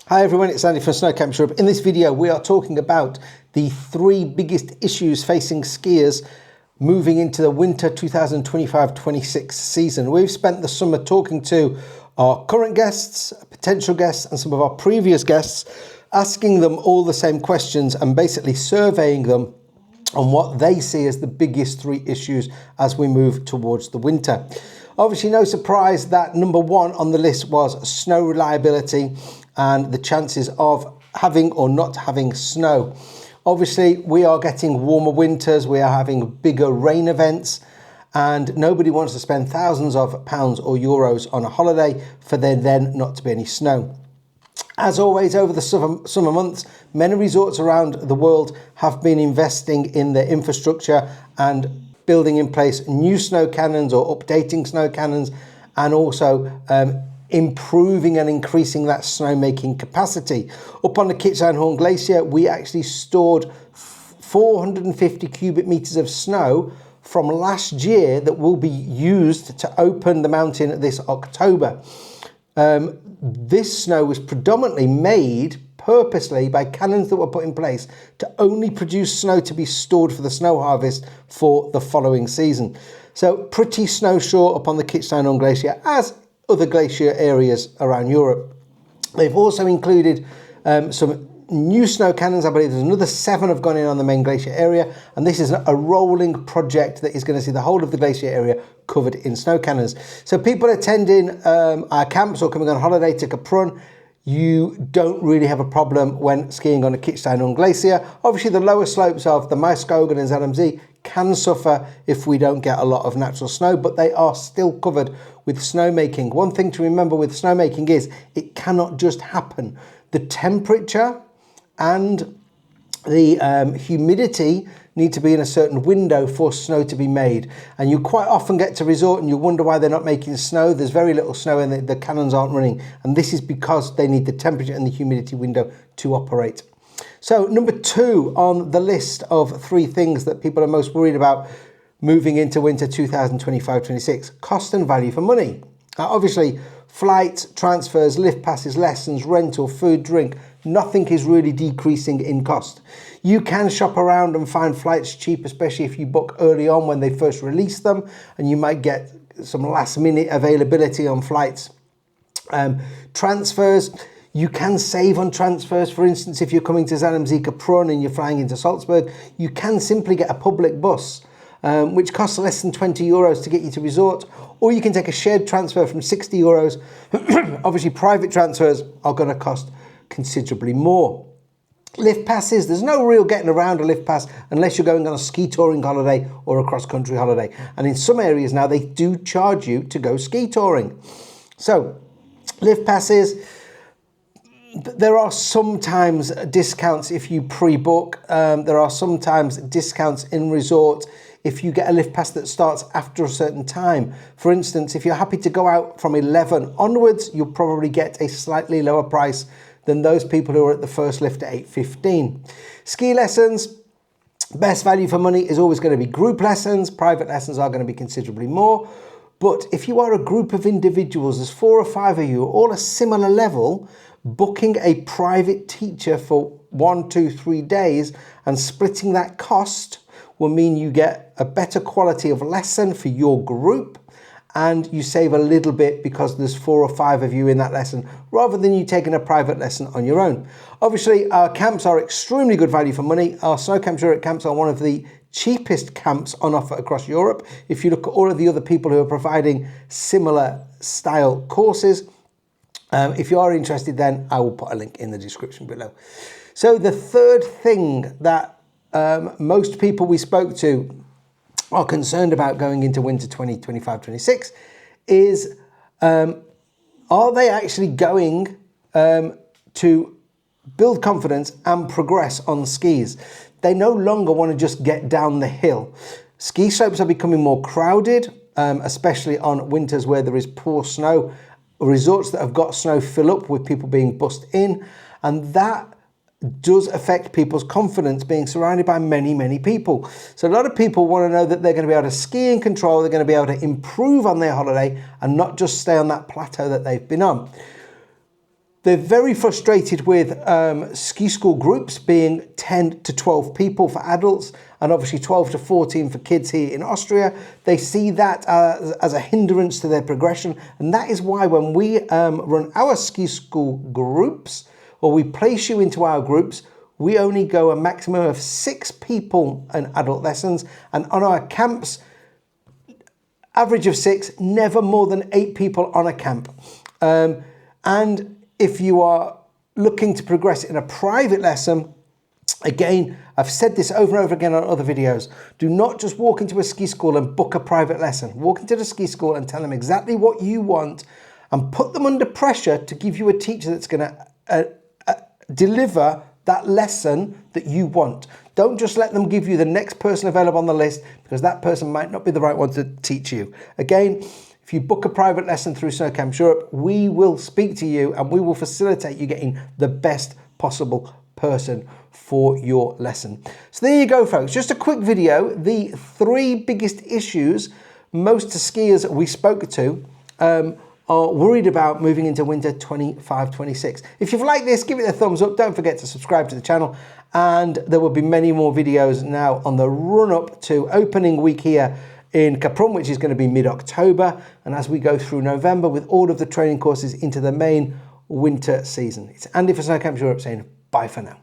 Hi everyone, it's Andy from Snowmaking Europe. In this video we are talking about the three biggest issues facing skiers moving into the winter 2025-26 season. We've spent the summer talking to our current guests, potential guests and some of our previous guests, asking them all the same questions and basically surveying them on what they see as the biggest three issues as we move towards the winter. Obviously no surprise that number one on the list was snow reliability and the chances of having or not having snow. Obviously, we are getting warmer winters, we are having bigger rain events, and nobody wants to spend thousands of pounds or euros on a holiday for there then not to be any snow. As always, over the summer months, many resorts around the world have been investing in their infrastructure and building in place new snow cannons or updating snow cannons, and also improving and increasing that snowmaking capacity. Up on the Kitzsteinhorn Glacier, we actually stored 450 cubic meters of snow from last year that will be used to open the mountain this October. This snow was predominantly made purposely by cannons that were put in place to only produce snow to be stored for the snow harvest for the following season. So pretty snow short up on the Kitzsteinhorn Glacier, as other glacier areas around Europe. They've also included some new snow cannons. I believe there's another 7 have gone in on the main glacier area, and this is a rolling project that is going to see the whole of the glacier area covered in snow cannons. So people attending our camps or coming on holiday to Kaprun, you don't really have a problem when skiing on the Kitzsteinhorn Glacier. Obviously the lower slopes of the Maiskogen and Zalmsee can suffer if we don't get a lot of natural snow, but they are still covered with snowmaking. One thing to remember with snowmaking is it cannot just happen. The temperature and the humidity need to be in a certain window for snow to be made. And you quite often get to resort and you wonder why they're not making snow. There's very little snow and the cannons aren't running. And this is because they need the temperature and the humidity window to operate. So number 2 on the list of 3 things that people are most worried about moving into winter 2025-26, cost and value for money. Now, obviously, flights, transfers, lift passes, lessons, rental, food, drink, nothing is really decreasing in cost. You can shop around and find flights cheap, especially if you book early on when they first release them, and you might get some last minute availability on flights. Transfers, you can save on transfers. For instance, if you're coming to Zalmsee Kaprun and you're flying into Salzburg, you can simply get a public bus, which costs less than 20 euros to get you to resort, or you can take a shared transfer from 60 euros. Obviously, private transfers are going to cost considerably more. Lift passes, there's no real getting around a lift pass unless you're going on a ski touring holiday or a cross-country holiday. And in some areas now, they do charge you to go ski touring. So, lift passes, there are sometimes discounts if you pre-book. There are sometimes discounts in resort if you get a lift pass that starts after a certain time. For instance, if you're happy to go out from 11 onwards, you'll probably get a slightly lower price than those people who are at the first lift at 8:15. Ski lessons, best value for money is always going to be group lessons. Private lessons are going to be considerably more. But if you are a group of individuals, there's 4 or 5 of you, all a similar level, booking a private teacher for 1, 2, 3 days and splitting that cost will mean you get a better quality of lesson for your group, and you save a little bit because there's 4 or 5 of you in that lesson rather than you taking a private lesson on your own. Obviously, our camps are extremely good value for money. Our Snowmaking Europe camps are one of the cheapest camps on offer across Europe. If you look at all of the other people who are providing similar style courses, if you are interested, then I will put a link in the description below. So the third thing that most people we spoke to are concerned about going into winter 2025-26 is, are they actually going to build confidence and progress on skis? They no longer want to just get down the hill. Ski slopes are becoming more crowded, especially on winters where there is poor snow. Resorts that have got snow fill up with people being bussed in, and that does affect people's confidence being surrounded by many people. So a lot of people want to know that they're going to be able to ski in control, they're going to be able to improve on their holiday and not just stay on that plateau that they've been on. They're very frustrated with ski school groups being 10 to 12 people for adults and obviously 12 to 14 for kids here in Austria. They see that as a hindrance to their progression, and that is why when we run our ski school groups, or we place you into our groups, we only go a maximum of 6 people in adult lessons, and on our camps, average of 6, never more than 8 people on a camp. And if you are looking to progress in a private lesson, again, I've said this over and over again on other videos, do not just walk into a ski school and book a private lesson. Walk into the ski school and tell them exactly what you want and put them under pressure to give you a teacher that's going to deliver that lesson that you want. Don't just let them give you the next person available on the list, because that person might not be the right one to teach you. Again, if you book a private lesson through Snow Camps Europe, we will speak to you and we will facilitate you getting the best possible person for your lesson. So there you go, folks. Just a quick video. The 3 biggest issues most skiers we spoke to are worried about moving into winter 25-26. If you've liked this, give it a thumbs up. Don't forget to subscribe to the channel. And there will be many more videos now on the run up to opening week here in Kaprun, which is going to be mid-October, and as we go through November with all of the training courses into the main winter season. It's Andy for Snow Camps Europe saying bye for now.